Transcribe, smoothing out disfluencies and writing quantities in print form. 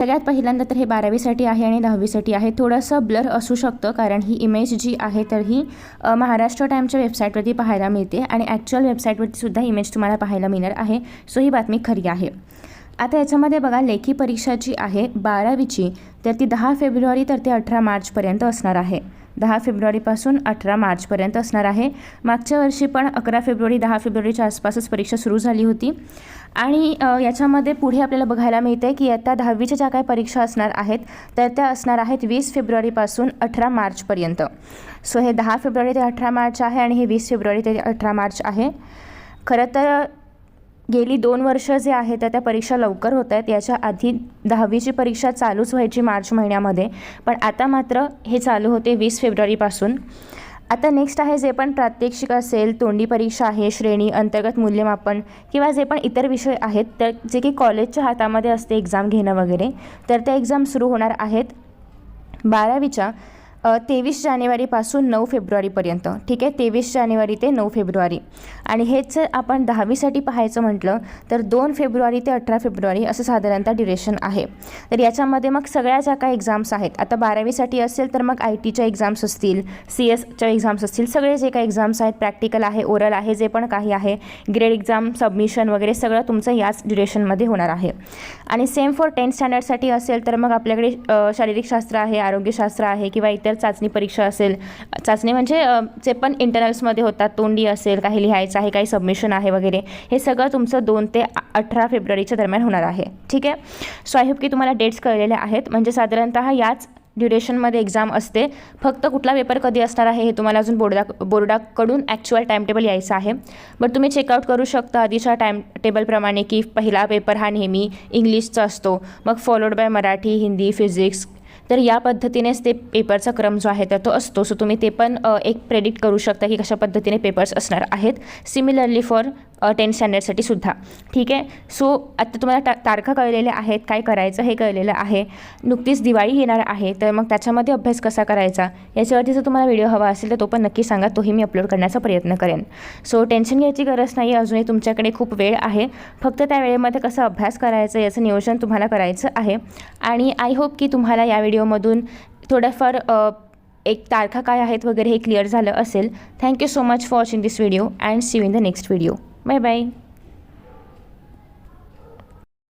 सगळ्यात पहिल्यांदा तर हे 12वीसाठी आहे आणि 10वीसाठी आहे. थोडंसं ब्लर असू शकतं कारण ही इमेज जी आहे तर ही महाराष्ट्र टाईमच्या वेबसाईटवरती पाहायला मिळते आणि ॲक्च्युअल वेबसाईटवरती सुद्धा इमेज तुम्हाला पाहायला मिळणार आहे. सो ही बातमी खरी आहे. आता याच्यामध्ये बघा, लेखी परीक्षा जी आहे 12वीची तर ती 10 फेब्रुवारी तर ते 18 मार्चपर्यंत असणार आहे. 10 फेब्रुवारीपासून 18 मार्चपर्यंत असणार आहे. मागच्या वर्षी पण 11 फेब्रुवारी 10 फेब्रुवारीच्या आसपासच परीक्षा सुरू झाली होती. आणि याच्यामध्ये पुढे आपल्याला बघायला मिळते की आता 10वीच्या ज्या काही परीक्षा असणार आहेत तर त्या असणार आहेत 20 फेब्रुवारीपासून 18 मार्चपर्यंत. सो हे 10 फेब्रुवारी ते 18 मार्च आहे आणि हे 20 फेब्रुवारी ते 18 मार्च आहे. खरं तर गेली 2 वर्ष जे आहे तर त्या परीक्षा लवकर होत आहेत. याच्या आधी 10वीची परीक्षा चालूच व्हायची मार्च महिन्यामध्ये, पण आता मात्र हे चालू होते 20 फेब्रुवारीपासून. आता नेक्स्ट आहे जे पण प्रात्यक्षिक असेल, तोंडी परीक्षा आहे, श्रेणी अंतर्गत मूल्यमापन किंवा जे पण इतर विषय आहेत तर जे की कॉलेजच्या हातामध्ये असते एक्झाम घेणं वगैरे, तर त्या एक्झाम सुरू होणार आहेत 12वीच्या 23 जानेवारीपासून 9 फेब्रुवारीपर्यंत. ठीक आहे, 23 जानेवारी ते 9 फेब्रुवारी. आणि हेच आपण 10वीसाठी पाहायचं म्हटलं तर 2 फेब्रुवारी ते 18 फेब्रुवारी असं साधारणतः ड्युरेशन आहे. तर याच्यामध्ये मग सगळ्या ज्या काही एक्झाम्स आहेत, आता 12वीसाठी असेल तर मग IT च्या एक्झाम्स असतील, CS च्या एक्झाम्स असतील, सगळे जे काही एक्झाम्स आहेत, प्रॅक्टिकल आहे, ओरल आहे, जे पण काही आहे, ग्रेड एक्झाम, सबमिशन वगैरे सगळं तुमचं याच ड्युरेशनमध्ये होणार आहे. आणि सेम फॉर 10th स्टँडर्डसाठी असेल तर मग आपल्याकडे शारीरिक शास्त्र आहे, आरोग्यशास्त्र आहे किंवा इतर चाचणी परीक्षा असेल, चाचणी म्हणजे जे पण इंटरनल्समध्ये होतात, तोंडी असेल, काही लिहायचं आहे, काही सबमिशन आहे वगैरे, हे सगळं तुमचं 2 ते 18 फेब्रुवारीच्या दरम्यान होणार आहे. ठीक आहे. सो आय होप की तुम्हाला डेट्स कळलेल्या आहेत. म्हणजे साधारणतः याच ड्युरेशनमध्ये एक्झाम असते. फक्त कुठला पेपर कधी असणार आहे हे तुम्हाला अजून बोर्डाकडून ॲक्च्युअल टाईम टेबल यायचं आहे. बट तुम्ही चेकआउट करू शकता आधीच्या टाईम टेबलप्रमाणे की पहिला पेपर हा नेहमी इंग्लिशचा असतो, मग followed by Marathi, Hindi, physics. तर या पद्धतीनेच ते पेपरचा क्रम जो आहे तर तो असतो. सो तुम्ही ते पण एक प्रेडिक्ट करू शकता की कशा पद्धतीने पेपर्स असणार आहेत. सिमिलरली फॉर 10th स्टँडर्डसाठी सुद्धा. ठीक आहे. सो आता तुम्हाला तारखा कळलेल्या आहेत, काय करायचं हे कळलेलं आहे. नुकतीच दिवाळी येणार आहे तर मग त्याच्यामध्ये अभ्यास कसा करायचा याच्यावरती जर तुम्हाला व्हिडिओ हवा असेल तर तो पण नक्की सांगा, तोही मी अपलोड करण्याचा प्रयत्न करेन. सो टेन्शन घ्यायची गरज नाही, अजूनही तुमच्याकडे खूप वेळ आहे. फक्त त्या वेळेमध्ये कसं अभ्यास करायचं याचं नियोजन तुम्हाला करायचं आहे. आणि आय होप की तुम्हाला या व्हिडिओमधून थोडंफार एक तारखा काय आहेत वगैरे हे क्लिअर झालं असेल. Thank you so much for watching this video and see you in the next video. Bye bye.